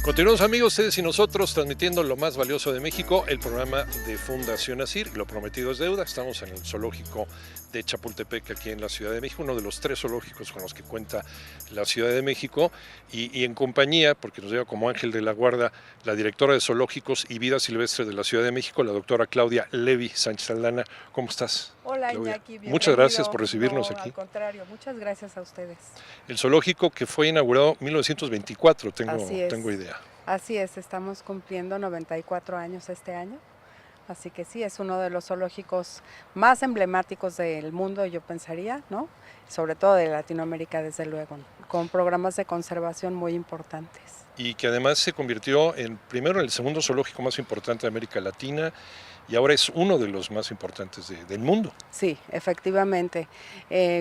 Continuamos, amigos, ustedes y nosotros transmitiendo lo más valioso de México, el programa de Fundación ASIR. Lo prometido es deuda. Estamos en el zoológico de Chapultepec, aquí en la Ciudad de México, uno de los 3 zoológicos con los que cuenta la Ciudad de México, y en compañía, porque nos lleva como ángel de la guarda, la directora de Zoológicos y Vida Silvestre de la Ciudad de México, la doctora Claudia Levi Sánchez Aldana. ¿Cómo estás? Hola, Claudia, Iñaki, bienvenido. muchas gracias por recibirnos No, aquí. al contrario, muchas gracias a ustedes. El zoológico que fue inaugurado en 1924, tengo idea. Así es, estamos cumpliendo 94 años este año, así que sí, es uno de los zoológicos más emblemáticos del mundo, yo pensaría, ¿no? Sobre todo de Latinoamérica, desde luego, con programas de conservación muy importantes. Y que además se convirtió primero en el segundo zoológico más importante de América Latina, y ahora es uno de los más importantes del mundo. Sí, efectivamente,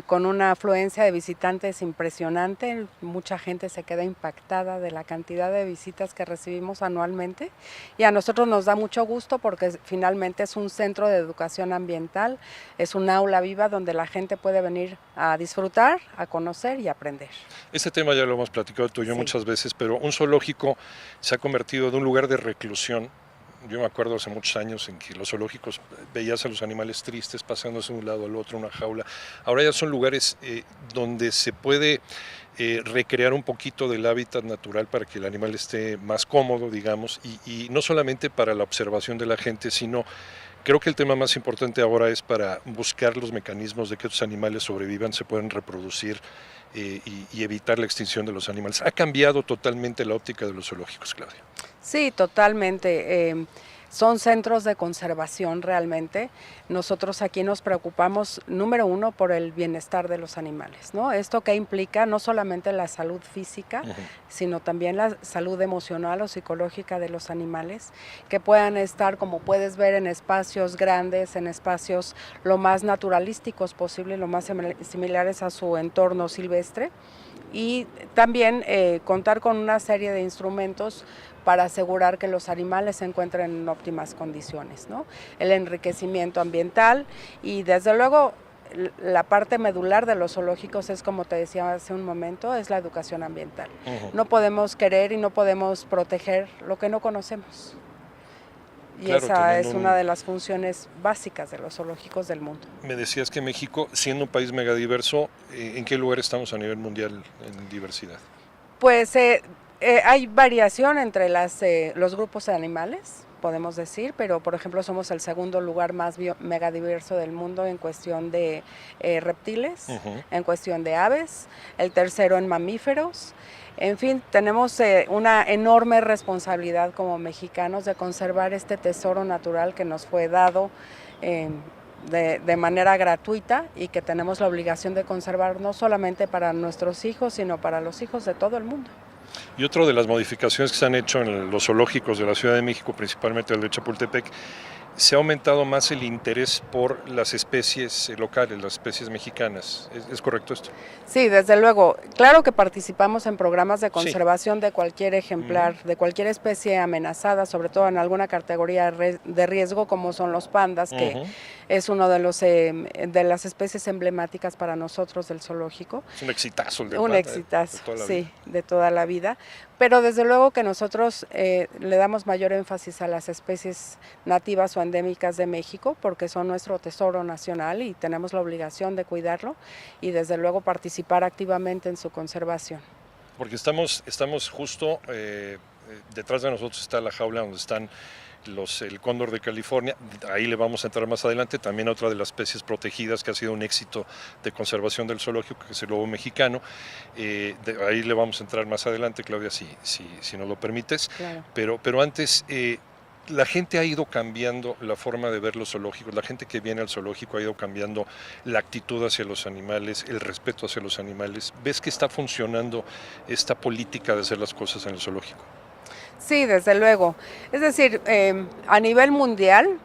con una afluencia de visitantes impresionante, mucha gente se queda impactada de la cantidad de visitas que recibimos anualmente, y a nosotros nos da mucho gusto porque finalmente es un centro de educación ambiental, es un aula viva donde la gente puede venir a disfrutar, a conocer y aprender. Este tema ya lo hemos platicado tú y yo muchas veces, pero un zoológico se ha convertido en un lugar de reclusión. Yo me acuerdo hace muchos años en que los zoológicos veías a los animales tristes pasándose de un lado al otro, una jaula. Ahora ya son lugares donde se puede recrear un poquito del hábitat natural para que el animal esté más cómodo, digamos, y no solamente para la observación de la gente, sino creo que el tema más importante ahora es para buscar los mecanismos de que estos animales sobrevivan, se puedan reproducir y evitar la extinción de los animales. Ha cambiado totalmente la óptica de los zoológicos, Claudia. Sí, totalmente. Son centros de conservación realmente. Nosotros aquí nos preocupamos, número uno, por el bienestar de los animales, ¿no? Esto que implica no solamente la salud física, sino también la salud emocional o psicológica de los animales, que puedan estar, como puedes ver, en espacios grandes, en espacios lo más naturalísticos posible, lo más similares a su entorno silvestre, y también contar con una serie de instrumentos para asegurar que los animales se encuentren en óptimas condiciones, ¿no? El enriquecimiento ambiental y desde luego la parte medular de los zoológicos es, como te decía hace un momento, es la educación ambiental. No podemos querer y no podemos proteger lo que no conocemos. Y claro, esa es una de las funciones básicas de los zoológicos del mundo. Me decías que México, siendo un país megadiverso, ¿en qué lugar estamos a nivel mundial en diversidad? Pues hay variación entre los grupos de animales, podemos decir, pero por ejemplo somos el segundo lugar más megadiverso del mundo en cuestión de reptiles, en cuestión de aves, el tercero en mamíferos. En fin, tenemos una enorme responsabilidad como mexicanos de conservar este tesoro natural que nos fue dado de manera gratuita y que tenemos la obligación de conservar no solamente para nuestros hijos, sino para los hijos de todo el mundo. Y otra de las modificaciones que se han hecho en los zoológicos de la Ciudad de México, principalmente el de Chapultepec, se ha aumentado más el interés por las especies locales, las especies mexicanas. ¿Es correcto esto? Sí, desde luego. Claro que participamos en programas de conservación de cualquier ejemplar, de cualquier especie amenazada, sobre todo en alguna categoría de riesgo como son los pandas, que es uno de las especies emblemáticas para nosotros del zoológico. Es un exitazo el del panda. Un exitazo, sí, de toda la vida. Pero desde luego que nosotros le damos mayor énfasis a las especies nativas o endémicas de México porque son nuestro tesoro nacional y tenemos la obligación de cuidarlo y desde luego participar activamente en su conservación. Porque estamos justo detrás de nosotros está la jaula donde están el cóndor de California, ahí le vamos a entrar más adelante, también otra de las especies protegidas que ha sido un éxito de conservación del zoológico, que es el lobo mexicano, ahí le vamos a entrar más adelante, Claudia, si nos lo permites, claro. Pero antes, la gente ha ido cambiando la forma de ver los zoológicos, la gente que viene al zoológico ha ido cambiando la actitud hacia los animales, el respeto hacia los animales. ¿Ves que está funcionando esta política de hacer las cosas en el zoológico? Sí, desde luego. Es decir, a nivel mundial,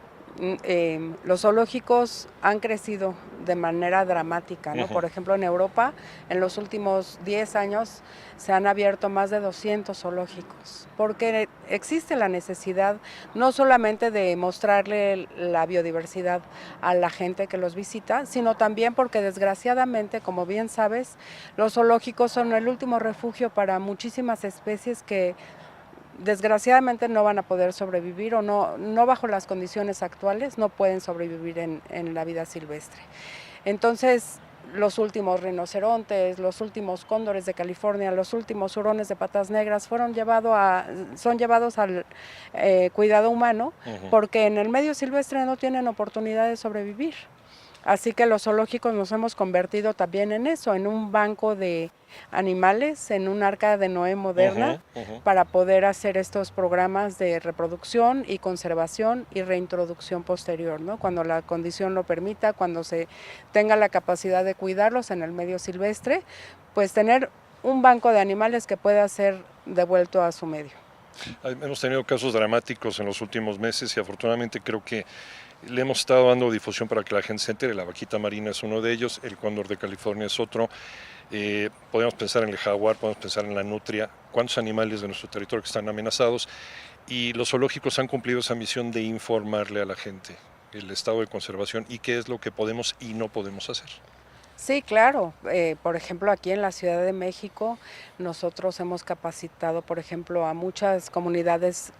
los zoológicos han crecido de manera dramática, ¿no? Por ejemplo, en Europa, en los últimos 10 años se han abierto más de 200 zoológicos, porque existe la necesidad no solamente de mostrarle la biodiversidad a la gente que los visita, sino también porque desgraciadamente, como bien sabes, los zoológicos son el último refugio para muchísimas especies que desgraciadamente no van a poder sobrevivir o no bajo las condiciones actuales, no pueden sobrevivir en la vida silvestre. Entonces, los últimos rinocerontes, los últimos cóndores de California, los últimos hurones de patas negras son llevados al cuidado humano porque en el medio silvestre no tienen oportunidad de sobrevivir. Así que los zoológicos nos hemos convertido también en eso, en un banco de animales, en un arca de Noé moderna, para poder hacer estos programas de reproducción y conservación y reintroducción posterior, ¿no? Cuando la condición lo permita, cuando se tenga la capacidad de cuidarlos en el medio silvestre, pues tener un banco de animales que pueda ser devuelto a su medio. Hemos tenido casos dramáticos en los últimos meses y afortunadamente creo que le hemos estado dando difusión para que la gente se entere. La vaquita marina es uno de ellos, el cóndor de California es otro. Podemos pensar en el jaguar, podemos pensar en la nutria, cuántos animales de nuestro territorio que están amenazados, y los zoológicos han cumplido esa misión de informarle a la gente el estado de conservación y qué es lo que podemos y no podemos hacer. Sí, claro. Por ejemplo, aquí en la Ciudad de México, nosotros hemos capacitado, por ejemplo, a muchas comunidades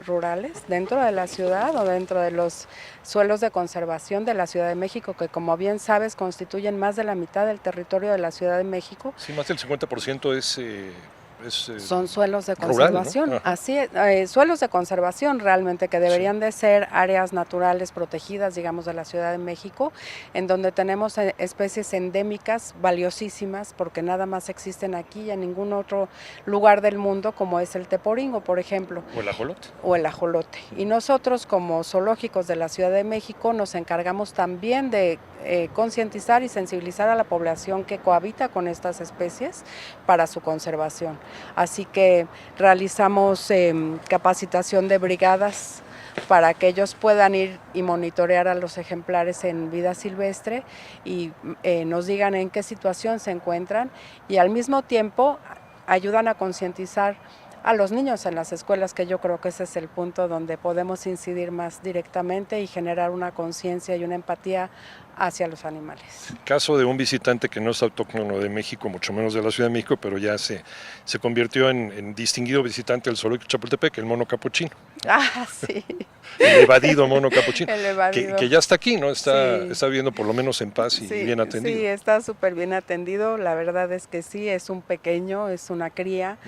rurales dentro de la ciudad o dentro de los suelos de conservación de la Ciudad de México, que como bien sabes, constituyen más de la mitad del territorio de la Ciudad de México. Sí, más del 50% son suelos de rural, conservación, ¿no? así es, suelos de conservación realmente que deberían de ser áreas naturales protegidas, digamos, de la Ciudad de México, en donde tenemos especies endémicas valiosísimas, porque nada más existen aquí y en ningún otro lugar del mundo, como es el teporingo, por ejemplo. O el ajolote. O el ajolote. Y nosotros, como zoológicos de la Ciudad de México, nos encargamos también de concientizar y sensibilizar a la población que cohabita con estas especies para su conservación. Así que realizamos capacitación de brigadas para que ellos puedan ir y monitorear a los ejemplares en vida silvestre y nos digan en qué situación se encuentran, y al mismo tiempo ayudan a concientizar a los niños en las escuelas, que yo creo que ese es el punto donde podemos incidir más directamente y generar una conciencia y una empatía hacia los animales. Caso de un visitante que no es autóctono de México, mucho menos de la Ciudad de México, pero ya se convirtió en distinguido visitante del zoológico de Chapultepec, el mono capuchino. Ah, sí. El evadido mono capuchino. El evadido. Que ya está aquí, ¿no? Está Sí. viviendo por lo menos en paz y bien atendido. Sí, está súper bien atendido. La verdad es que sí, es un pequeño, es una cría.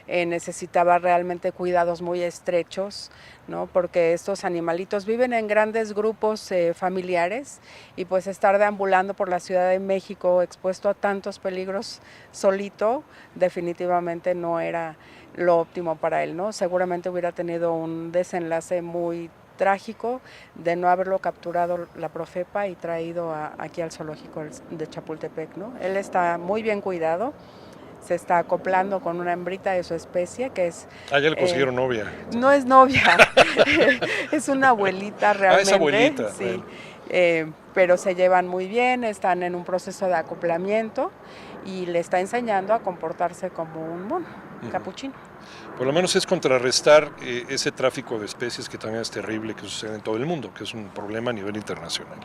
Necesitaba realmente cuidados muy estrechos, ¿no? Porque estos animalitos viven en grandes grupos familiares, y pues estar deambulando por la Ciudad de México expuesto a tantos peligros solito definitivamente no era lo óptimo para él, ¿no? Seguramente hubiera tenido un desenlace muy trágico de no haberlo capturado la Profepa y traído aquí al zoológico de Chapultepec, ¿no? Él está muy bien cuidado. Se está acoplando con una hembrita de su especie, que es... Ah, ya le consiguieron novia. No es novia, es una abuelita realmente. Ah, es abuelita. Sí, pero se llevan muy bien, están en un proceso de acoplamiento y le está enseñando a comportarse como un mono capuchino. Por lo menos es contrarrestar ese tráfico de especies que también es terrible, que sucede en todo el mundo, que es un problema a nivel internacional.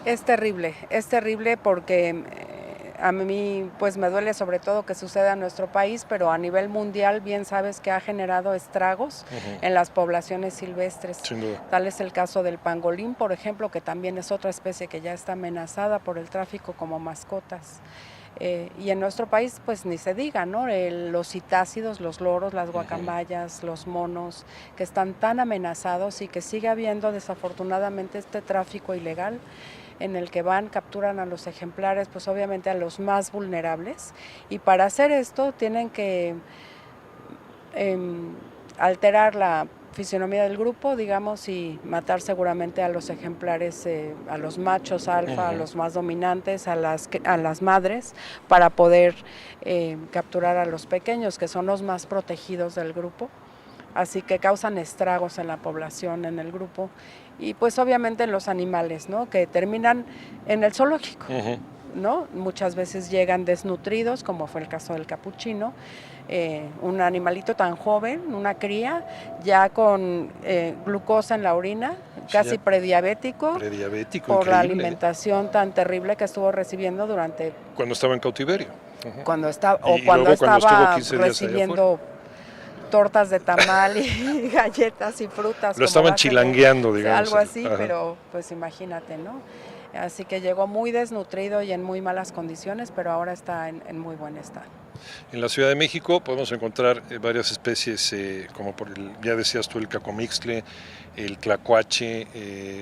Es terrible porque... a mí pues me duele sobre todo que suceda en nuestro país, pero a nivel mundial bien sabes que ha generado estragos en las poblaciones silvestres. Sin duda. Tal es el caso del pangolín, por ejemplo, que también es otra especie que ya está amenazada por el tráfico como mascotas. Y en nuestro país pues ni se diga, ¿no? Los citácidos, los loros, las guacamayas, los monos, que están tan amenazados y que sigue habiendo desafortunadamente este tráfico ilegal en el que capturan a los ejemplares, pues obviamente a los más vulnerables, y para hacer esto tienen que alterar la fisionomía del grupo, digamos, y matar seguramente a los ejemplares, a los machos alfa, a los más dominantes, a las madres, para poder capturar a los pequeños, que son los más protegidos del grupo. Así que causan estragos en la población, en el grupo, y pues obviamente en los animales, ¿no? Que terminan en el zoológico, ¿no? Muchas veces llegan desnutridos, como fue el caso del capuchino, un animalito tan joven, una cría, ya con glucosa en la orina, casi prediabético, por increíble. la alimentación tan terrible que estuvo recibiendo durante... Cuando estaba en cautiverio. Cuando estaba estuvo 15 días recibiendo tortas de tamal y galletas y frutas. Lo estaban chilangueando, digamos. Algo así, Ajá. pero pues imagínate, ¿no? Así que llegó muy desnutrido y en muy malas condiciones, pero ahora está en muy buen estado. En la Ciudad de México podemos encontrar varias especies, como ya decías tú, el cacomixtle, el tlacuache,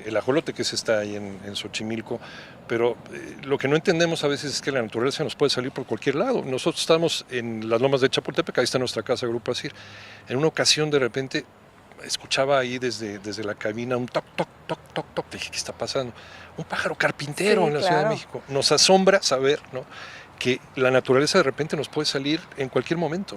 el ajolote que se está ahí en Xochimilco, pero lo que no entendemos a veces es que la naturaleza nos puede salir por cualquier lado. Nosotros estamos en las lomas de Chapultepec, ahí está nuestra casa, Grupo Asir. En una ocasión de repente escuchaba ahí desde la cabina un toc, toc, toc, toc, toc. Dije, ¿qué está pasando? Un pájaro carpintero en la Ciudad de México. Nos asombra saber, ¿no?, que la naturaleza de repente nos puede salir en cualquier momento.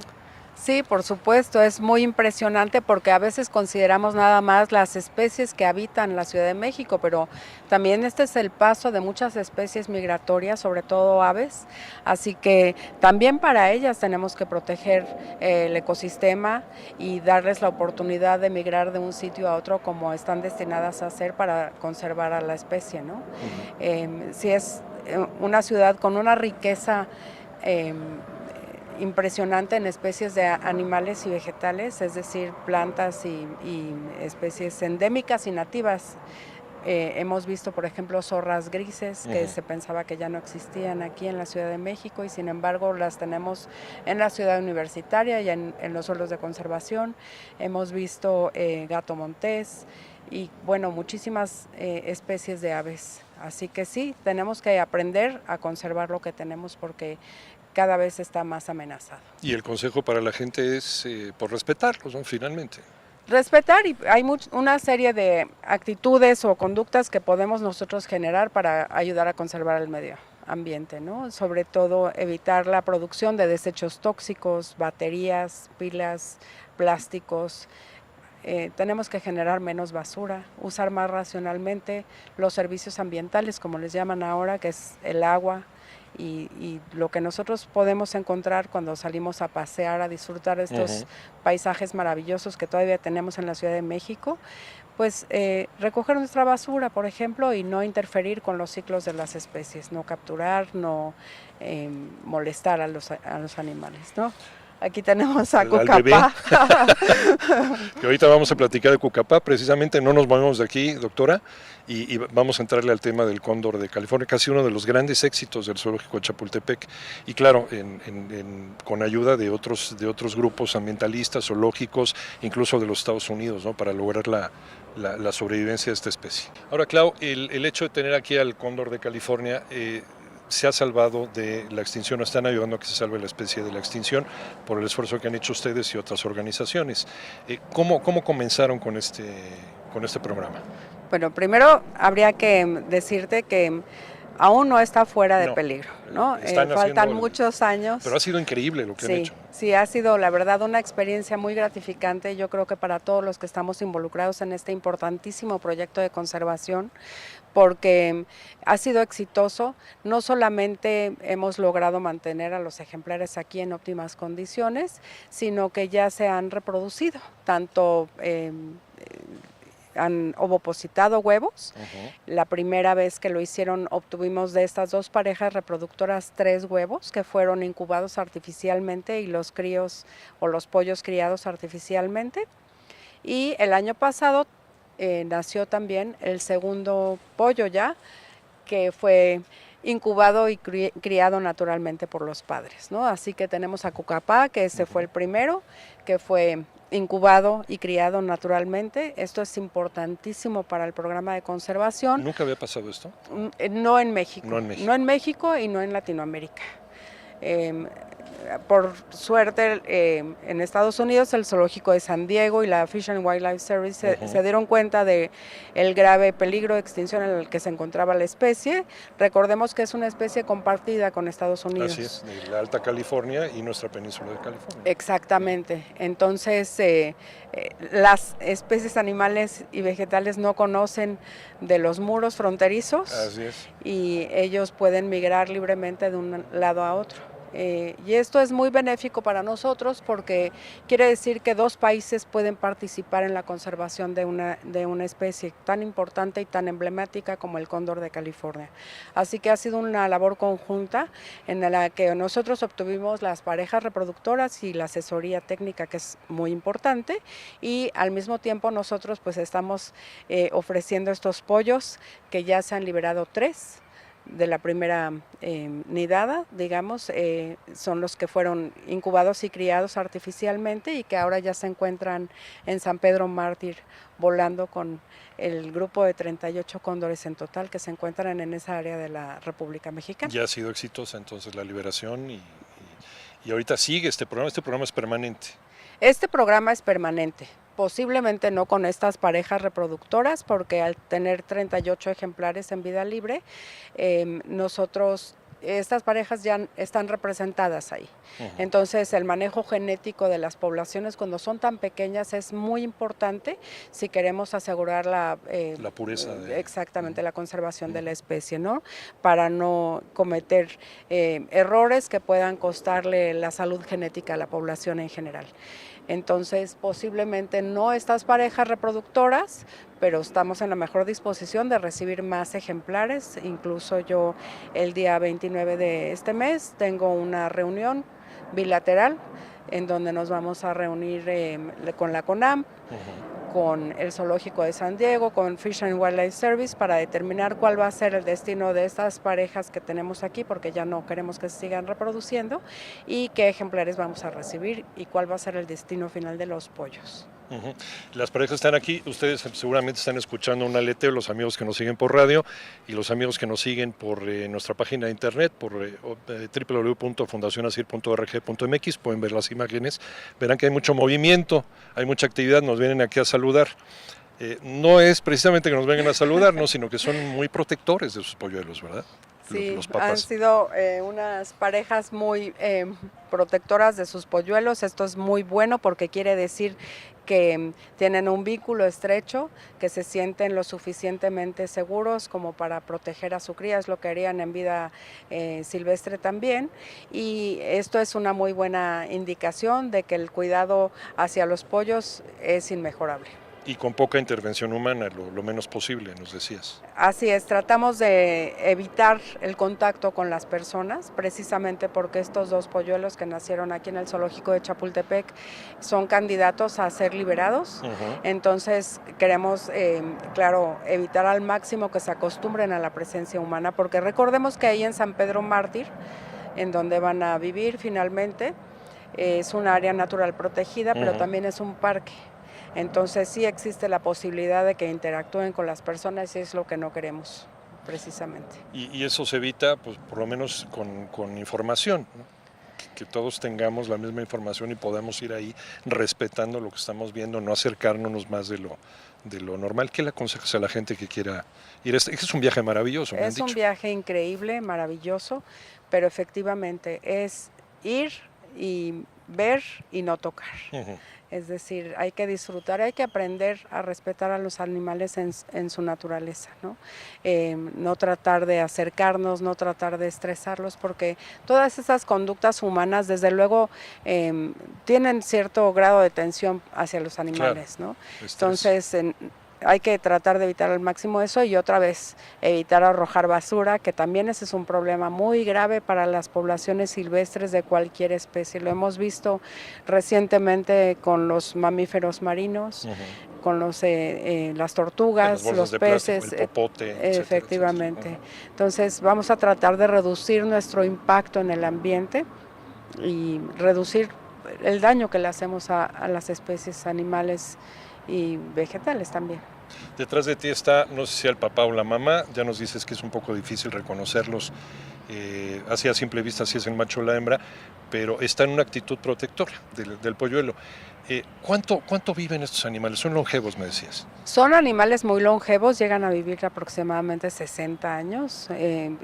Sí, por supuesto, es muy impresionante porque a veces consideramos nada más las especies que habitan la Ciudad de México, pero también este es el paso de muchas especies migratorias, sobre todo aves, así que también para ellas tenemos que proteger el ecosistema y darles la oportunidad de migrar de un sitio a otro como están destinadas a hacer para conservar a la especie, ¿no? Si es una ciudad con una riqueza impresionante en especies de animales y vegetales, es decir, plantas y especies endémicas y nativas. Hemos visto, por ejemplo, zorras grises que se pensaba que ya no existían aquí en la Ciudad de México y sin embargo las tenemos en la ciudad universitaria y en los suelos de conservación. Hemos visto gato montés y bueno, muchísimas especies de aves. Así que sí, tenemos que aprender a conservar lo que tenemos porque cada vez está más amenazado. Y el consejo para la gente es por respetarlos, ¿no?, finalmente. Respetar, y hay una serie de actitudes o conductas que podemos nosotros generar para ayudar a conservar el medio ambiente, ¿no? Sobre todo evitar la producción de desechos tóxicos, baterías, pilas, plásticos. Tenemos que generar menos basura, usar más racionalmente los servicios ambientales, como les llaman ahora, que es el agua, y lo que nosotros podemos encontrar cuando salimos a pasear, a disfrutar estos paisajes maravillosos que todavía tenemos en la Ciudad de México, pues recoger nuestra basura, por ejemplo, y no interferir con los ciclos de las especies, no capturar, no molestar a los animales, ¿no? Aquí tenemos a Cucapá. Que ahorita vamos a platicar de Cucapá, precisamente no nos movemos de aquí, doctora, y vamos a entrarle al tema del cóndor de California, casi uno de los grandes éxitos del zoológico de Chapultepec, y claro, con ayuda de otros grupos ambientalistas, zoológicos, incluso de los Estados Unidos, ¿no?, para lograr la sobrevivencia de esta especie. Ahora, Clau, el hecho de tener aquí al cóndor de California se ha salvado de la extinción, o están ayudando a que se salve la especie de la extinción por el esfuerzo que han hecho ustedes y otras organizaciones. ¿Cómo comenzaron con este programa? Bueno, primero habría que decirte que aún no está fuera de peligro, ¿no? Faltan muchos años. Pero ha sido increíble lo que han hecho. Sí, ha sido la verdad una experiencia muy gratificante, yo creo que para todos los que estamos involucrados en este importantísimo proyecto de conservación, porque ha sido exitoso. No solamente hemos logrado mantener a los ejemplares aquí en óptimas condiciones, sino que ya se han reproducido, tanto han ovopositado huevos. La primera vez que lo hicieron obtuvimos de estas dos parejas reproductoras 3 huevos que fueron incubados artificialmente y los críos o los pollos criados artificialmente. Y el año pasado nació también el segundo pollo ya, que fue incubado y criado naturalmente por los padres, ¿no? Así que tenemos a Cucapá, que ese fue el primero, que fue incubado y criado naturalmente. Esto es importantísimo para el programa de conservación. ¿Nunca había pasado esto? No en México. No en México y no en Latinoamérica. Por suerte, en Estados Unidos el zoológico de San Diego y la Fish and Wildlife Service se dieron cuenta de el grave peligro de extinción en el que se encontraba la especie. Recordemos que es una especie compartida con Estados Unidos. Así es, de la Alta California y nuestra península de California. Exactamente. Entonces, las especies animales y vegetales no conocen de los muros fronterizos. Así es. Y ellos pueden migrar libremente de un lado a otro. Y esto es muy benéfico para nosotros porque quiere decir que 2 países pueden participar en la conservación de una especie tan importante y tan emblemática como el cóndor de California. Así que ha sido una labor conjunta en la que nosotros obtuvimos las parejas reproductoras y la asesoría técnica, que es muy importante, y al mismo tiempo nosotros pues estamos ofreciendo estos pollos, que ya se han liberado 3 de la primera nidada, digamos, son los que fueron incubados y criados artificialmente y que ahora ya se encuentran en San Pedro Mártir volando con el grupo de 38 cóndores en total que se encuentran en esa área de la República Mexicana. Ya ha sido exitosa entonces la liberación y ahorita sigue este programa es permanente. Este programa es permanente. Posiblemente no con estas parejas reproductoras, porque al tener 38 ejemplares en vida libre, estas parejas ya están representadas ahí. Entonces el manejo genético de las poblaciones cuando son tan pequeñas es muy importante si queremos asegurar la pureza. Exactamente, la conservación de la especie, ¿no? Para no cometer errores que puedan costarle la salud genética a la población en general. Entonces, posiblemente no estas parejas reproductoras, pero estamos en la mejor disposición de recibir más ejemplares. Incluso yo el día 29 de este mes tengo una reunión bilateral en donde nos vamos a reunir con la CONAM, con el Zoológico de San Diego, con Fish and Wildlife Service, para determinar cuál va a ser el destino de estas parejas que tenemos aquí, porque ya no queremos que se sigan reproduciendo, y qué ejemplares vamos a recibir y cuál va a ser el destino final de los pollos. Las parejas están aquí, ustedes seguramente están escuchando un aleteo, los amigos que nos siguen por radio y los amigos que nos siguen por nuestra página de internet, por www.fundacionasir.org.mx, pueden ver las imágenes, verán que hay mucho movimiento, hay mucha actividad, nos vienen aquí a saludar. No es precisamente que nos vengan a saludarnos, sino que son muy protectores de sus polluelos, ¿verdad? Sí, los papás. han sido unas parejas muy protectoras de sus polluelos. Esto es muy bueno porque quiere decir que tienen un vínculo estrecho, que se sienten lo suficientemente seguros como para proteger a su cría, es lo que harían en vida silvestre también, y esto es una muy buena indicación de que el cuidado hacia los pollos es inmejorable. Y con poca intervención humana, lo menos posible, nos decías. Así es, tratamos de evitar el contacto con las personas, precisamente porque estos 2 polluelos que nacieron aquí en el zoológico de Chapultepec son candidatos a ser liberados. Entonces queremos, claro, evitar al máximo que se acostumbren a la presencia humana, porque recordemos que ahí en San Pedro Mártir, en donde van a vivir finalmente, es un área natural protegida, pero también es un parque. Entonces sí existe la posibilidad de que interactúen con las personas y es lo que no queremos, precisamente. Y eso se evita, pues, por lo menos con información, ¿no? Que todos tengamos la misma información y podamos ir ahí respetando lo que estamos viendo, no acercárnos más de lo normal. ¿Qué le aconsejas a la gente que quiera ir? Es un viaje maravilloso, me han dicho. Es un viaje increíble, maravilloso, pero efectivamente es ir y ver y no tocar. Es decir, hay que disfrutar, hay que aprender a respetar a los animales en su naturaleza, ¿no? No tratar de acercarnos, no tratar de estresarlos, porque todas esas conductas humanas, desde luego, tienen cierto grado de tensión hacia los animales, claro, ¿no? Entonces, hay que tratar de evitar al máximo eso y otra vez evitar arrojar basura, que también ese es un problema muy grave para las poblaciones silvestres de cualquier especie. Lo hemos visto recientemente con los mamíferos marinos, con las tortugas, los peces, plástico, el popote, efectivamente. Etcétera. Entonces vamos a tratar de reducir nuestro impacto en el ambiente y reducir el daño que le hacemos a las especies animales y vegetales también. Detrás de ti está, no sé si el papá o la mamá, ya nos dices que es un poco difícil reconocerlos, así a simple vista si es el macho o la hembra, pero está en una actitud protectora del polluelo. ¿Cuánto viven estos animales? Son longevos, me decías. Son animales muy longevos, llegan a vivir aproximadamente 60 años.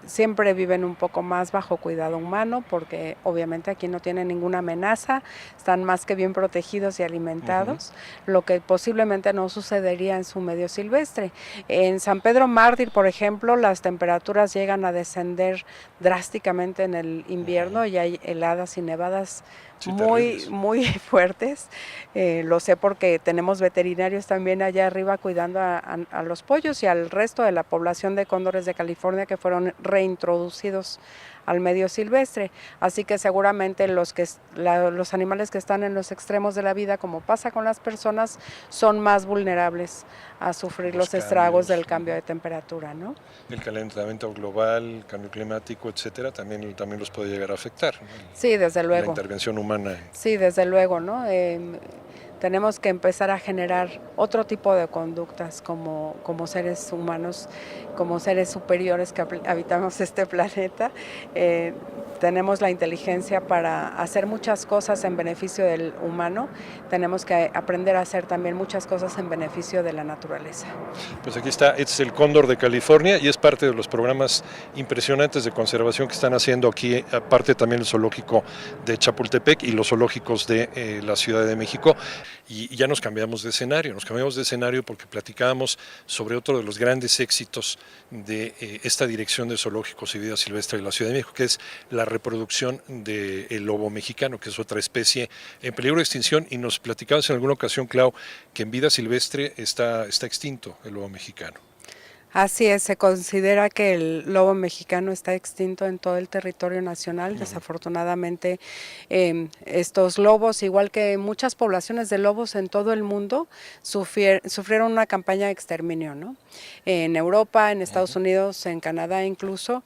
Siempre viven un poco más bajo cuidado humano porque obviamente aquí no tienen ninguna amenaza, están más que bien protegidos y alimentados, lo que posiblemente no sucedería en su medio silvestre. En San Pedro Mártir, por ejemplo, las temperaturas llegan a descender drásticamente en el invierno y hay heladas y nevadas Sí, muy fuertes. Lo sé porque tenemos veterinarios también allá arriba cuidando a los pollos y al resto de la población de cóndores de California que fueron reintroducidos al medio silvestre. Así que seguramente los animales que están en los extremos de la vida, como pasa con las personas, son más vulnerables a sufrir los estragos del cambio de temperatura, ¿no? El calentamiento global, el cambio climático, etcétera, también los puede llegar a afectar, ¿no? Sí, desde luego. La intervención humana. Sí, desde luego, ¿no? Tenemos que empezar a generar otro tipo de conductas como seres humanos, como seres superiores que habitamos este planeta. Tenemos la inteligencia para hacer muchas cosas en beneficio del humano, tenemos que aprender a hacer también muchas cosas en beneficio de la naturaleza. Pues aquí está, este es el cóndor de California y es parte de los programas impresionantes de conservación que están haciendo aquí, aparte también el zoológico de Chapultepec y los zoológicos de la Ciudad de México. Y ya nos cambiamos de escenario porque platicábamos sobre otro de los grandes éxitos de esta dirección de zoológicos y vida silvestre de la Ciudad de México, que es la reproducción del lobo mexicano, que es otra especie en peligro de extinción, y nos platicabas en alguna ocasión, Clau, que en vida silvestre está extinto el lobo mexicano. Así es, se considera que el lobo mexicano está extinto en todo el territorio nacional. Desafortunadamente, estos lobos, igual que muchas poblaciones de lobos en todo el mundo, sufrieron una campaña de exterminio, ¿no? En Europa, en Estados Unidos, en Canadá incluso,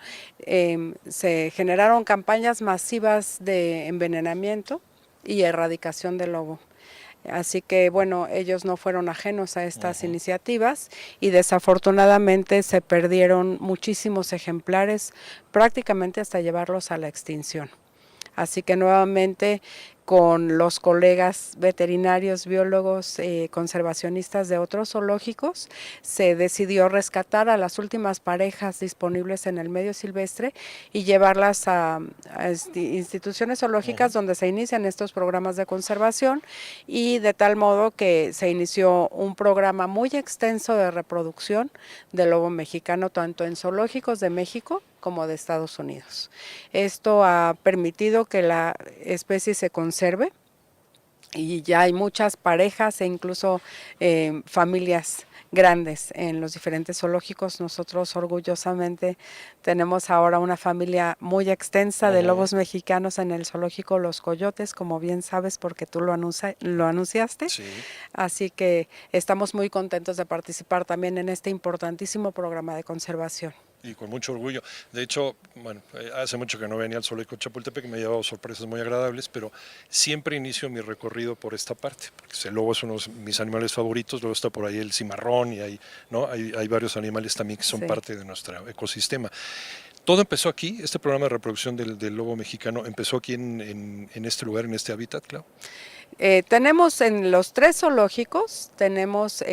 se generaron campañas masivas de envenenamiento y erradicación del lobo. Así que bueno, ellos no fueron ajenos a estas iniciativas y desafortunadamente se perdieron muchísimos ejemplares, prácticamente hasta llevarlos a la extinción. Así que nuevamente con los colegas veterinarios, biólogos, conservacionistas de otros zoológicos, se decidió rescatar a las últimas parejas disponibles en el medio silvestre y llevarlas a instituciones zoológicas donde se inician estos programas de conservación, y de tal modo que se inició un programa muy extenso de reproducción del lobo mexicano, tanto en zoológicos de México como de Estados Unidos. Esto ha permitido que la especie se conserve y ya hay muchas parejas e incluso familias grandes en los diferentes zoológicos. Nosotros orgullosamente tenemos ahora una familia muy extensa de lobos mexicanos en el zoológico Los Coyotes, como bien sabes porque tú lo anunciaste. Sí. Así que estamos muy contentos de participar también en este importantísimo programa de conservación. Y con mucho orgullo. De hecho, bueno, hace mucho que no venía al zoológico Chapultepec, me ha llevado sorpresas muy agradables, pero siempre inicio mi recorrido por esta parte, porque el lobo es uno de mis animales favoritos, luego está por ahí el cimarrón y hay varios animales también que son parte de nuestro ecosistema. Todo empezó aquí, este programa de reproducción del lobo mexicano empezó aquí en este lugar, en este hábitat, Clau. Tenemos en los 3 zoológicos, tenemos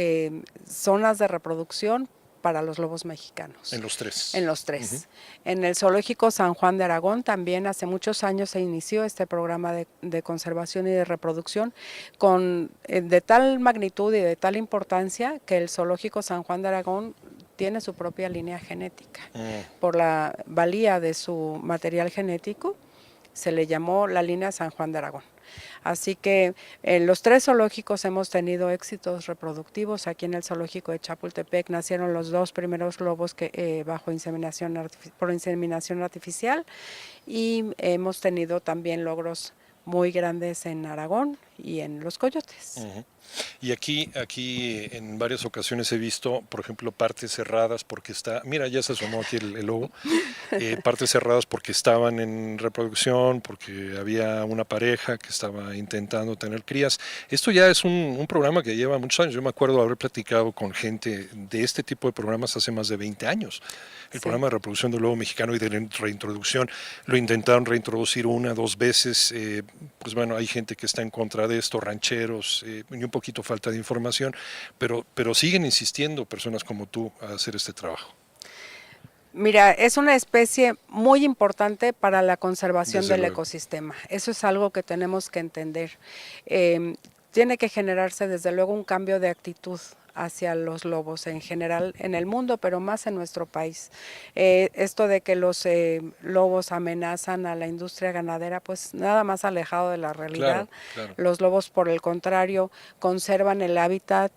zonas de reproducción para los lobos mexicanos. En los 3. En los 3. En el zoológico San Juan de Aragón también hace muchos años se inició este programa de conservación y de reproducción de tal magnitud y de tal importancia que el zoológico San Juan de Aragón tiene su propia línea genética. Por la valía de su material genético se le llamó la línea San Juan de Aragón. Así que en los 3 zoológicos hemos tenido éxitos reproductivos. Aquí en el zoológico de Chapultepec nacieron los 2 primeros lobos por inseminación artificial, y hemos tenido también logros muy grandes en Aragón y en Los Coyotes. Y aquí en varias ocasiones he visto, por ejemplo, partes cerradas porque mira, ya se asomó aquí el lobo, partes cerradas porque estaban en reproducción, porque había una pareja que estaba intentando tener crías. Esto ya es un programa que lleva muchos años. Yo me acuerdo haber platicado con gente de este tipo de programas hace más de 20 años. El programa de reproducción del lobo mexicano y de reintroducción, lo intentaron reintroducir 1 o 2 veces, pues bueno, hay gente que está en contra de esto, rancheros, y un poquito falta de información, pero siguen insistiendo personas como tú a hacer este trabajo. Mira, es una especie muy importante para la conservación Desde del luego. ecosistema. Eso es algo que tenemos que entender. Tiene que generarse desde luego un cambio de actitud hacia los lobos en general en el mundo, pero más en nuestro país. Esto de que los lobos amenazan a la industria ganadera, pues nada más alejado de la realidad. Claro, claro. Los lobos, por el contrario, conservan el hábitat,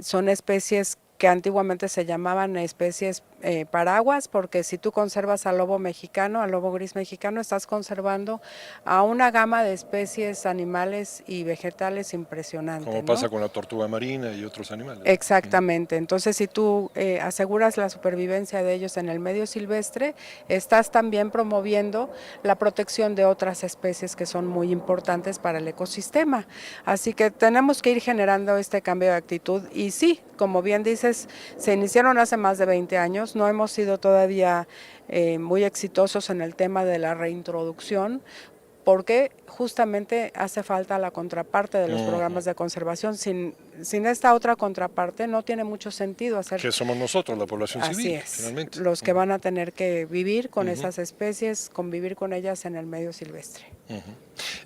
son especies que antiguamente se llamaban especies paraguas, porque si tú conservas al lobo mexicano, al lobo gris mexicano, estás conservando a una gama de especies animales y vegetales impresionante, Como ¿no? pasa con la tortuga marina y otros animales. Exactamente. Entonces, si tú aseguras la supervivencia de ellos en el medio silvestre, estás también promoviendo la protección de otras especies que son muy importantes para el ecosistema. Así que tenemos que ir generando este cambio de actitud. Y sí, como bien dices, se iniciaron hace más de 20 años. No hemos sido todavía muy exitosos en el tema de la reintroducción, porque justamente hace falta la contraparte de los programas de conservación. Sin esta otra contraparte no tiene mucho sentido hacer. Que somos nosotros, la población Así civil, es, finalmente. los que van a tener que vivir con esas especies, convivir con ellas en el medio silvestre.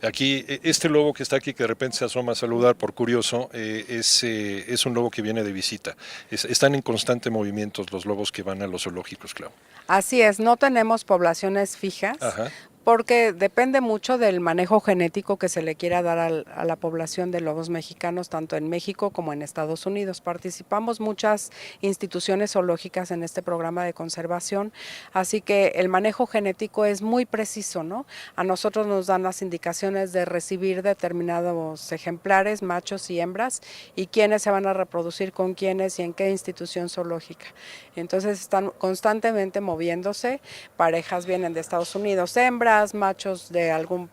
Aquí, este lobo que está aquí, que de repente se asoma a saludar por curioso, es un lobo que viene de visita. Están en constante movimiento los lobos que van a los zoológicos, Clau. Así es, no tenemos poblaciones fijas. Ajá. Porque depende mucho del manejo genético que se le quiera dar a la población de lobos mexicanos, tanto en México como en Estados Unidos. Participamos muchas instituciones zoológicas en este programa de conservación, así que el manejo genético es muy preciso, ¿no? A nosotros nos dan las indicaciones de recibir determinados ejemplares, machos y hembras, y quiénes se van a reproducir con quiénes y en qué institución zoológica. Entonces están constantemente moviéndose, parejas vienen de Estados Unidos, hembras, machos de algún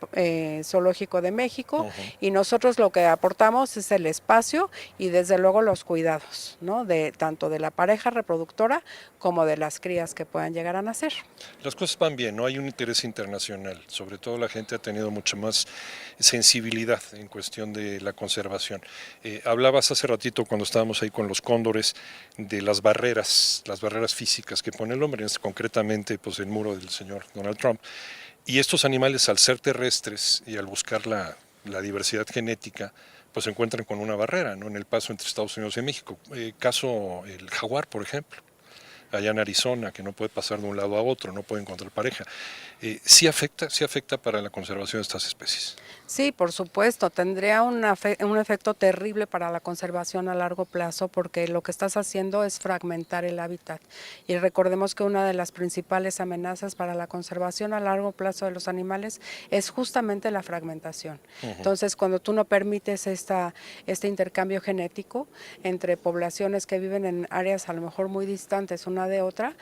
zoológico de México, y nosotros lo que aportamos es el espacio y desde luego los cuidados, ¿no? De tanto de la pareja reproductora como de las crías que puedan llegar a nacer. Las cosas van bien, no hay un interés internacional, sobre todo la gente ha tenido mucha más sensibilidad en cuestión de la conservación. Hablabas hace ratito cuando estábamos ahí con los cóndores de las barreras físicas que pone el hombre, concretamente pues el muro del señor Donald Trump. Y estos animales, al ser terrestres y al buscar la diversidad genética, pues se encuentran con una barrera, ¿no? En el paso entre Estados Unidos y México. Caso el jaguar, por ejemplo, allá en Arizona, que no puede pasar de un lado a otro, no puede encontrar pareja. Sí afecta para la conservación de estas especies. Sí, por supuesto, tendría un efecto terrible para la conservación a largo plazo, porque lo que estás haciendo es fragmentar el hábitat. Y recordemos que una de las principales amenazas para la conservación a largo plazo de los animales es justamente la fragmentación. Entonces, cuando tú no permites este intercambio genético entre poblaciones que viven en áreas a lo mejor muy distantes una de otra,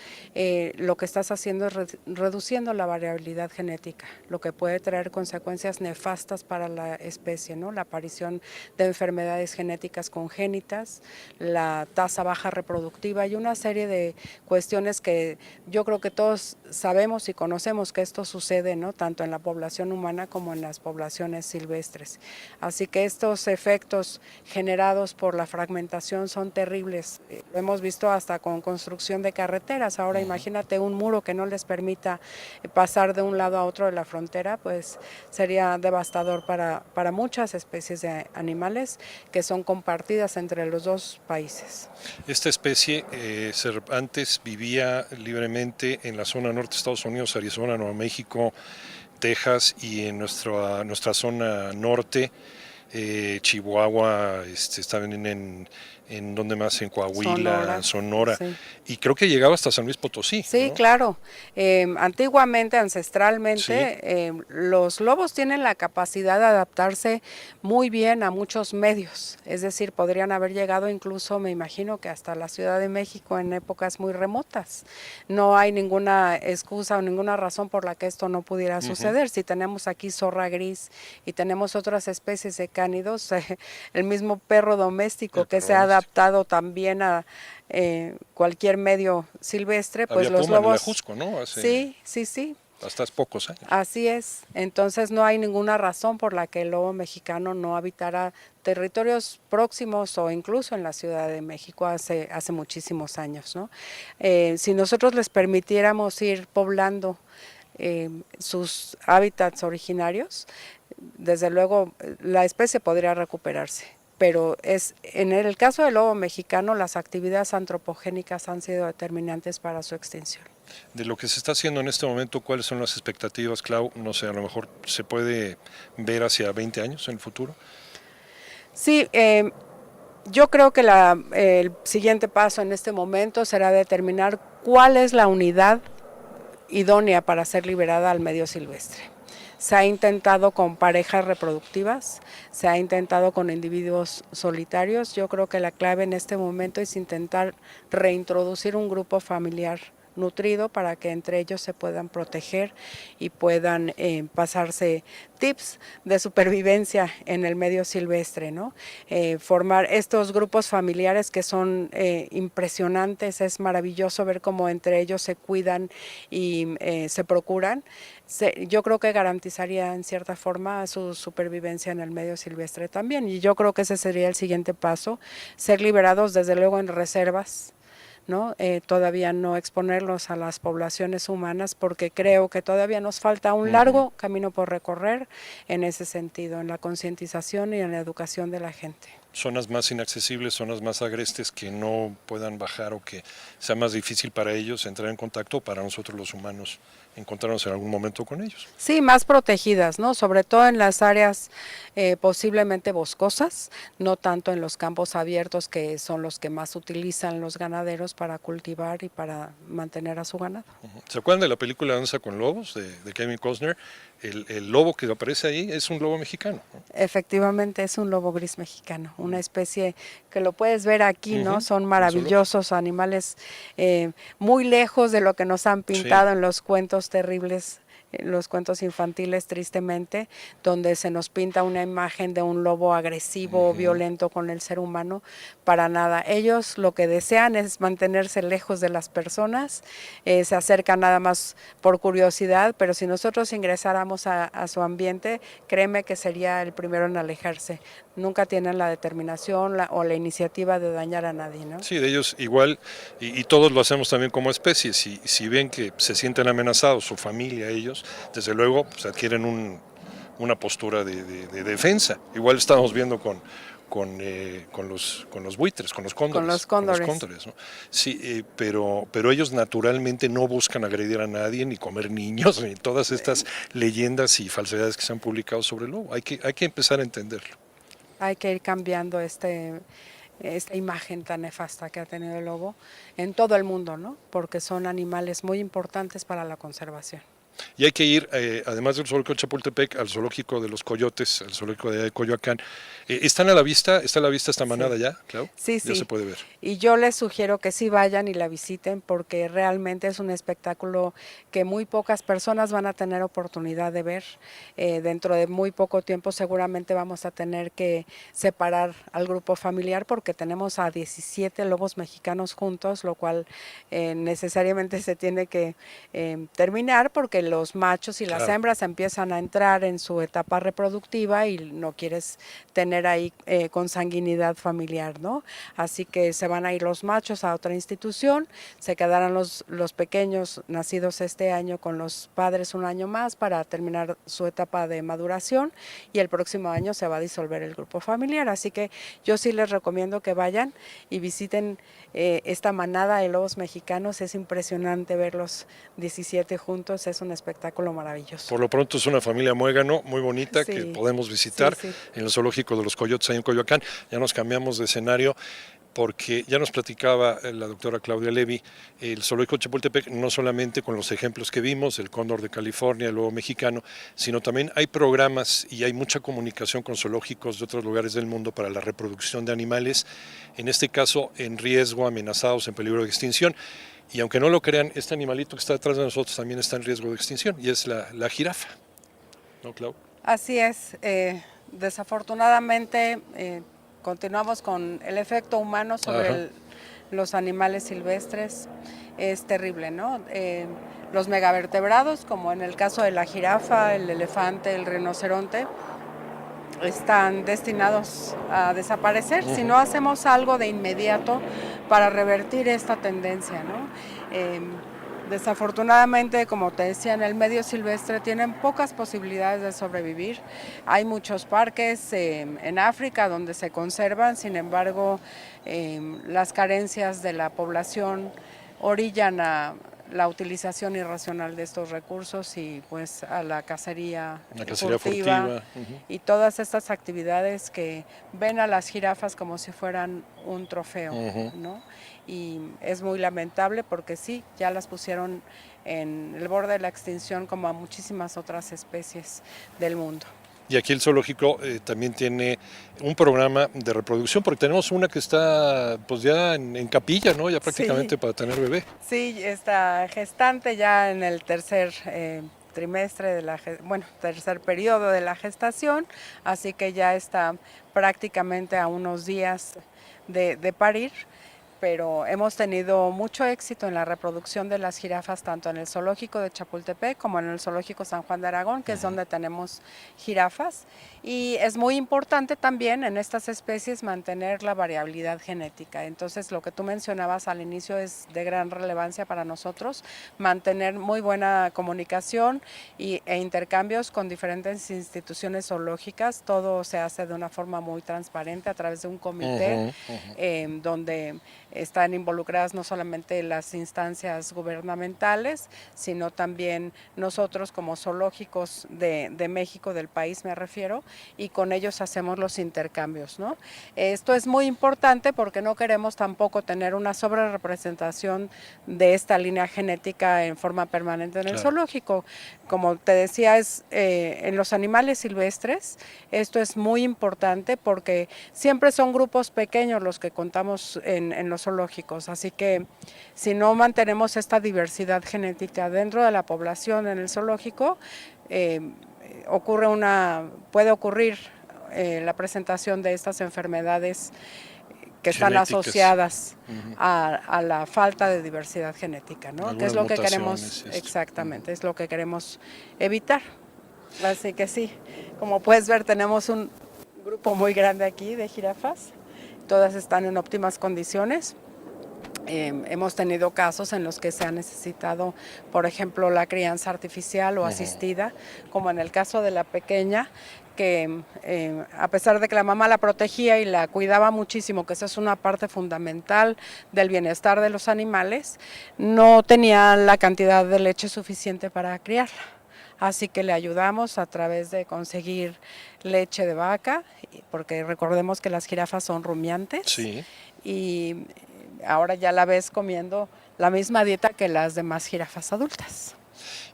lo que estás haciendo es reduciendo la variabilidad genética, lo que puede traer consecuencias nefastas para la especie, ¿no? La aparición de enfermedades genéticas congénitas, la tasa baja reproductiva y una serie de cuestiones que yo creo que todos sabemos y conocemos que esto sucede, ¿no? Tanto en la población humana como en las poblaciones silvestres. Así que estos efectos generados por la fragmentación son terribles. Lo hemos visto hasta con construcción de carreteras. Ahora imagínate un muro que no les permita pasar de un lado a otro de la frontera, pues sería devastador para muchas especies de animales que son compartidas entre los dos países. Esta especie antes vivía libremente en la zona norte de Estados Unidos, Arizona, Nuevo México, Texas y en nuestra zona norte, Chihuahua, estaban en donde más, en Coahuila, Sonora, sí. Y creo que llegaba hasta San Luis Potosí. Sí, ¿no? claro. Antiguamente, ancestralmente, sí. Los lobos tienen la capacidad de adaptarse muy bien a muchos medios. Es decir, podrían haber llegado incluso, me imagino, que hasta la Ciudad de México en épocas muy remotas. No hay ninguna excusa o ninguna razón por la que esto no pudiera suceder. Si tenemos aquí zorra gris y tenemos otras especies de cánidos, el mismo perro doméstico que se ha adaptado también a cualquier medio silvestre, pues había los puma lobos. En el Ajusco, ¿no? Sí. hasta hace pocos años. Así es, entonces no hay ninguna razón por la que el lobo mexicano no habitara territorios próximos o incluso en la Ciudad de México hace muchísimos años, ¿no? Si nosotros les permitiéramos ir poblando sus hábitats originarios, desde luego la especie podría recuperarse. Pero en el caso del lobo mexicano, las actividades antropogénicas han sido determinantes para su extinción. De lo que se está haciendo en este momento, ¿cuáles son las expectativas, Clau? No sé, a lo mejor se puede ver hacia 20 años en el futuro. Sí, yo creo que el siguiente paso en este momento será determinar cuál es la unidad idónea para ser liberada al medio silvestre. Se ha intentado con parejas reproductivas, se ha intentado con individuos solitarios. Yo creo que la clave en este momento es intentar reintroducir un grupo familiar nutrido para que entre ellos se puedan proteger y puedan pasarse tips de supervivencia en el medio silvestre, ¿no? Formar estos grupos familiares que son impresionantes, es maravilloso ver cómo entre ellos se cuidan y se procuran. Yo creo que garantizaría en cierta forma su supervivencia en el medio silvestre también, y yo creo que ese sería el siguiente paso, ser liberados desde luego en reservas, ¿no? Todavía no exponerlos a las poblaciones humanas, porque creo que todavía nos falta un largo camino por recorrer en ese sentido, en la concientización y en la educación de la gente. Zonas más inaccesibles, zonas más agrestes que no puedan bajar o que sea más difícil para ellos entrar en contacto, para nosotros los humanos encontrarnos en algún momento con ellos. Sí, más protegidas, ¿no? Sobre todo en las áreas posiblemente boscosas, no tanto en los campos abiertos, que son los que más utilizan los ganaderos para cultivar y para mantener a su ganado. ¿Se acuerdan de la película Danza con Lobos de Kevin Costner? El lobo que aparece ahí es un lobo mexicano, ¿no? Efectivamente, es un lobo gris mexicano, una especie que lo puedes ver aquí, ¿no? Son maravillosos animales, muy lejos de lo que nos han pintado en los cuentos terribles, los cuentos infantiles, tristemente, donde se nos pinta una imagen de un lobo agresivo, violento con el ser humano. Para nada. Ellos lo que desean es mantenerse lejos de las personas, se acercan nada más por curiosidad, pero si nosotros ingresáramos a su ambiente, créeme que sería el primero en alejarse. Nunca tienen la determinación o la iniciativa de dañar a nadie, ¿no? Sí, de ellos igual, y todos lo hacemos también como especie. Si ven que se sienten amenazados, su familia, ellos, desde luego pues, adquieren una postura de defensa. Igual estamos viendo con los buitres, con los cóndores. Con los cóndores. Con los cóndores, ¿no? Sí, pero ellos naturalmente no buscan agredir a nadie, ni comer niños, ni todas estas leyendas y falsedades que se han publicado sobre el lobo. Hay que empezar a entenderlo. Hay que ir cambiando esta imagen tan nefasta que ha tenido el lobo en todo el mundo, ¿no? Porque son animales muy importantes para la conservación. Y hay que ir, además del zoológico de Chapultepec, al zoológico de los coyotes, al zoológico de Coyoacán. ¿Están a la vista? ¿Está a la vista esta manada ya, Clau? Sí, ya se puede ver. Y yo les sugiero que sí vayan y la visiten, porque realmente es un espectáculo que muy pocas personas van a tener oportunidad de ver. Dentro de muy poco tiempo seguramente vamos a tener que separar al grupo familiar, porque tenemos a 17 lobos mexicanos juntos, lo cual necesariamente se tiene que terminar, porque los machos y las hembras empiezan a entrar en su etapa reproductiva y no quieres tener ahí consanguinidad familiar, ¿no? Así que se van a ir los machos a otra institución, se quedarán los pequeños nacidos este año con los padres un año más para terminar su etapa de maduración, y el próximo año se va a disolver el grupo familiar. Así que yo sí les recomiendo que vayan y visiten esta manada de lobos mexicanos. Es impresionante ver los 17 juntos, es un espectáculo maravilloso. Por lo pronto es una familia muégano muy bonita que podemos visitar en el zoológico de los coyotes ahí en Coyoacán. Ya nos cambiamos de escenario, porque ya nos platicaba la doctora Claudia Levy, el zoológico de Chapultepec, no solamente con los ejemplos que vimos, el cóndor de California, el lobo mexicano, sino también hay programas y hay mucha comunicación con zoológicos de otros lugares del mundo para la reproducción de animales, en este caso en riesgo, amenazados, en peligro de extinción. Y aunque no lo crean, este animalito que está detrás de nosotros también está en riesgo de extinción, y es la jirafa. ¿No, Clau? Así es. Desafortunadamente continuamos con el efecto humano sobre los animales silvestres. Es terrible, ¿no? Los megavertebrados, como en el caso de la jirafa, el elefante, el rinoceronte, están destinados a desaparecer si no hacemos algo de inmediato para revertir esta tendencia, ¿no? Desafortunadamente, como te decía, en el medio silvestre tienen pocas posibilidades de sobrevivir. Hay muchos parques en África donde se conservan, sin embargo, las carencias de la población orillan a la utilización irracional de estos recursos y pues a la cacería furtiva. Y todas estas actividades que ven a las jirafas como si fueran un trofeo, ¿no? Y es muy lamentable porque sí, ya las pusieron en el borde de la extinción como a muchísimas otras especies del mundo. Y aquí el zoológico también tiene un programa de reproducción, porque tenemos una que está pues ya en capilla, ¿no? Ya prácticamente para tener bebé. Sí, está gestante ya en el tercer trimestre de tercer periodo de la gestación, así que ya está prácticamente a unos días de parir. Pero hemos tenido mucho éxito en la reproducción de las jirafas, tanto en el zoológico de Chapultepec como en el zoológico San Juan de Aragón, que es donde tenemos jirafas. Y es muy importante también en estas especies mantener la variabilidad genética. Entonces, lo que tú mencionabas al inicio es de gran relevancia para nosotros, mantener muy buena comunicación e intercambios con diferentes instituciones zoológicas. Todo se hace de una forma muy transparente a través de un comité donde están involucradas no solamente las instancias gubernamentales, sino también nosotros como zoológicos de México, del país me refiero, y con ellos hacemos los intercambios, ¿no? Esto es muy importante porque no queremos tampoco tener una sobrerepresentación de esta línea genética en forma permanente en el zoológico. Como te decía, en los animales silvestres esto es muy importante porque siempre son grupos pequeños los que contamos en los zoológicos, así que si no mantenemos esta diversidad genética dentro de la población en el zoológico, puede ocurrir la presentación de estas enfermedades que están asociadas a la falta de diversidad genética, ¿no? Que es lo que queremos, exactamente, es lo que queremos evitar. Así que sí, como puedes ver, tenemos un grupo muy grande aquí de jirafas. Todas están en óptimas condiciones. Hemos tenido casos en los que se ha necesitado, por ejemplo, la crianza artificial o asistida, como en el caso de la pequeña, que a pesar de que la mamá la protegía y la cuidaba muchísimo, que esa es una parte fundamental del bienestar de los animales, no tenía la cantidad de leche suficiente para criarla. Así que le ayudamos a través de conseguir leche de vaca, porque recordemos que las jirafas son rumiantes. Sí. Y ahora ya la ves comiendo la misma dieta que las demás jirafas adultas.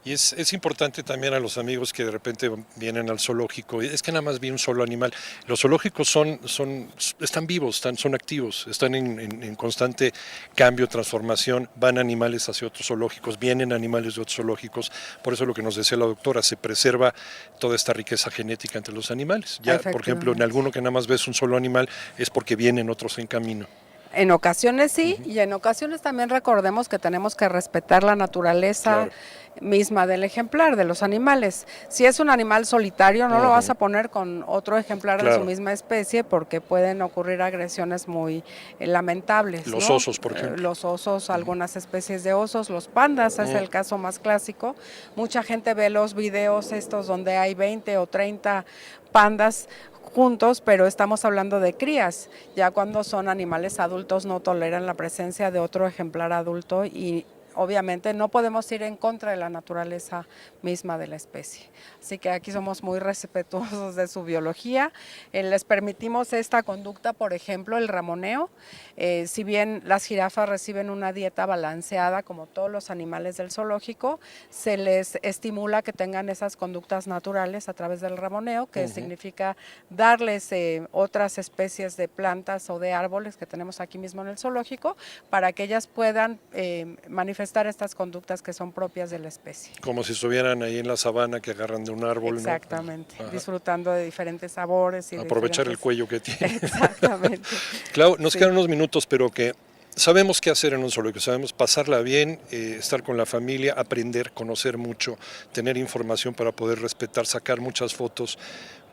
Y es importante también a los amigos que de repente vienen al zoológico, es que nada más vi un solo animal. Los zoológicos están vivos, son activos, están en constante cambio, transformación, van animales hacia otros zoológicos, vienen animales de otros zoológicos, por eso lo que nos decía la doctora, se preserva toda esta riqueza genética entre los animales. Ya, por ejemplo, en alguno que nada más ves un solo animal es porque vienen otros en camino. En ocasiones sí, y en ocasiones también recordemos que tenemos que respetar la naturaleza misma del ejemplar, de los animales. Si es un animal solitario, no lo vas a poner con otro ejemplar de su misma especie porque pueden ocurrir agresiones muy lamentables. Los osos, por ejemplo. Los osos, algunas especies de osos, los pandas, es el caso más clásico. Mucha gente ve los videos estos donde hay 20 o 30 pandas juntos, pero estamos hablando de crías. Ya cuando son animales adultos no toleran la presencia de otro ejemplar adulto y obviamente no podemos ir en contra de la naturaleza misma de la especie. Así que aquí somos muy respetuosos de su biología. Les permitimos esta conducta, por ejemplo, el ramoneo. Si bien las jirafas reciben una dieta balanceada, como todos los animales del zoológico, se les estimula que tengan esas conductas naturales a través del ramoneo, que significa darles otras especies de plantas o de árboles que tenemos aquí mismo en el zoológico, para que ellas puedan manifestar estas conductas que son propias de la especie. Como si estuvieran ahí en la sabana que agarran de un árbol. Exactamente, ¿no? Disfrutando de diferentes sabores. Y aprovechar el cuello que tiene. Exactamente. Clau, nos quedan unos minutos, pero que sabemos qué hacer en un zoológico, sabemos pasarla bien, estar con la familia, aprender, conocer mucho, tener información para poder respetar, sacar muchas fotos,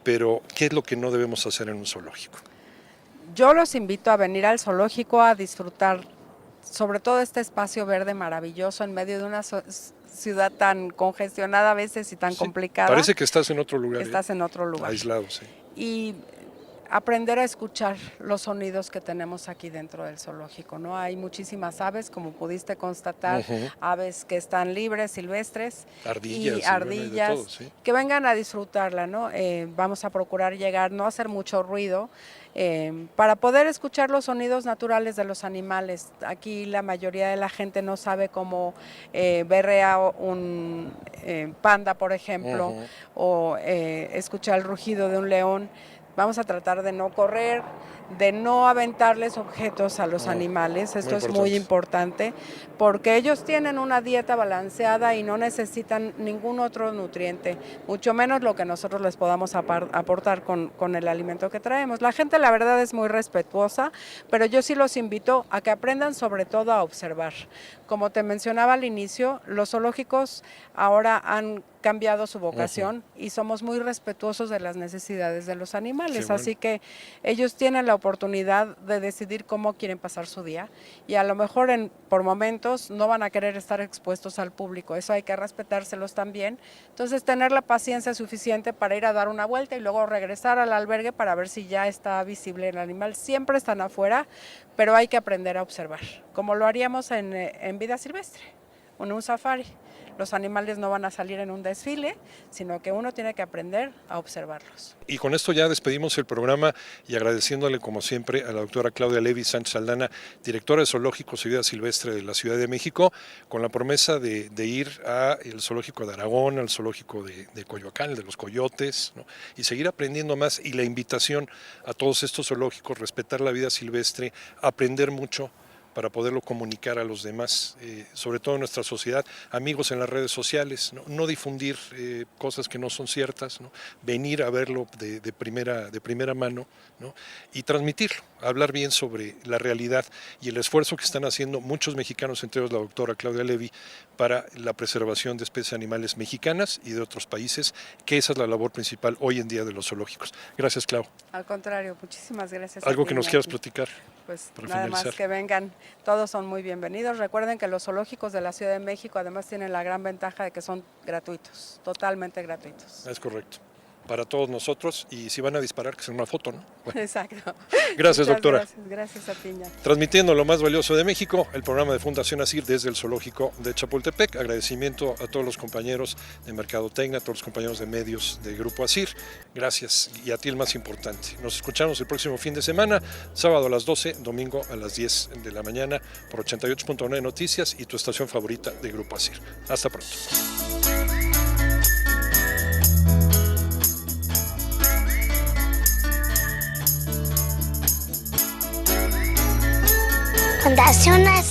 pero ¿qué es lo que no debemos hacer en un zoológico? Yo los invito a venir al zoológico a disfrutar sobre todo este espacio verde maravilloso en medio de una ciudad tan congestionada a veces y tan complicada. Parece que estás en otro lugar. Estás en otro lugar. Aislado, sí. Y aprender a escuchar los sonidos que tenemos aquí dentro del zoológico, ¿no? Hay muchísimas aves, como pudiste constatar, aves que están libres, silvestres, ardillas, y ardillas, todo, sí. Que vengan a disfrutarla, ¿no? Vamos a procurar llegar, no hacer mucho ruido, para poder escuchar los sonidos naturales de los animales. Aquí la mayoría de la gente no sabe cómo berrea un panda, por ejemplo, o escuchar el rugido de un león. Vamos a tratar de no correr, de no aventarles objetos a los animales. Esto es muy importante porque ellos tienen una dieta balanceada y no necesitan ningún otro nutriente, mucho menos lo que nosotros les podamos aportar con el alimento que traemos. La gente, la verdad, es muy respetuosa, pero yo sí los invito a que aprendan sobre todo a observar. Como te mencionaba al inicio, los zoológicos ahora han cambiado su vocación y somos muy respetuosos de las necesidades de los animales, sí, así que ellos tienen la oportunidad de decidir cómo quieren pasar su día y a lo mejor por momentos no van a querer estar expuestos al público, eso hay que respetárselos también, entonces tener la paciencia suficiente para ir a dar una vuelta y luego regresar al albergue para ver si ya está visible el animal. Siempre están afuera, pero hay que aprender a observar, como lo haríamos en vida silvestre, en un safari. Los animales no van a salir en un desfile, sino que uno tiene que aprender a observarlos. Y con esto ya despedimos el programa y agradeciéndole como siempre a la doctora Claudia Levy Sánchez Aldana, directora de Zoológicos y Vida Silvestre de la Ciudad de México, con la promesa de ir al Zoológico de Aragón, al Zoológico de Coyoacán, el de los coyotes, ¿no? Y seguir aprendiendo más, y la invitación a todos estos zoológicos, respetar la vida silvestre, aprender mucho para poderlo comunicar a los demás, sobre todo en nuestra sociedad, amigos en las redes sociales, no difundir cosas que no son ciertas, ¿no? Venir a verlo de primera mano, ¿no? Y transmitirlo, hablar bien sobre la realidad y el esfuerzo que están haciendo muchos mexicanos, entre ellos la doctora Claudia Levy, para la preservación de especies animales mexicanas y de otros países, que esa es la labor principal hoy en día de los zoológicos. Gracias, Clau. Al contrario, muchísimas gracias. ¿Algo que nos quieras platicar? Pues nada más que vengan, todos son muy bienvenidos. Recuerden que los zoológicos de la Ciudad de México además tienen la gran ventaja de que son gratuitos, totalmente gratuitos. Es correcto, para todos nosotros, y si van a disparar, que sea una foto, ¿no? Bueno. Exacto. Gracias, doctora. Gracias a Piña. Transmitiendo lo más valioso de México, el programa de Fundación ASIR desde el Zoológico de Chapultepec. Agradecimiento a todos los compañeros de Mercadotecnia, a todos los compañeros de medios del Grupo ASIR. Gracias, y a ti el más importante. Nos escuchamos el próximo fin de semana, sábado a las 12, domingo a las 10 de la mañana, por 88.9 Noticias y tu estación favorita de Grupo ASIR. Hasta pronto. Fundación ASIR.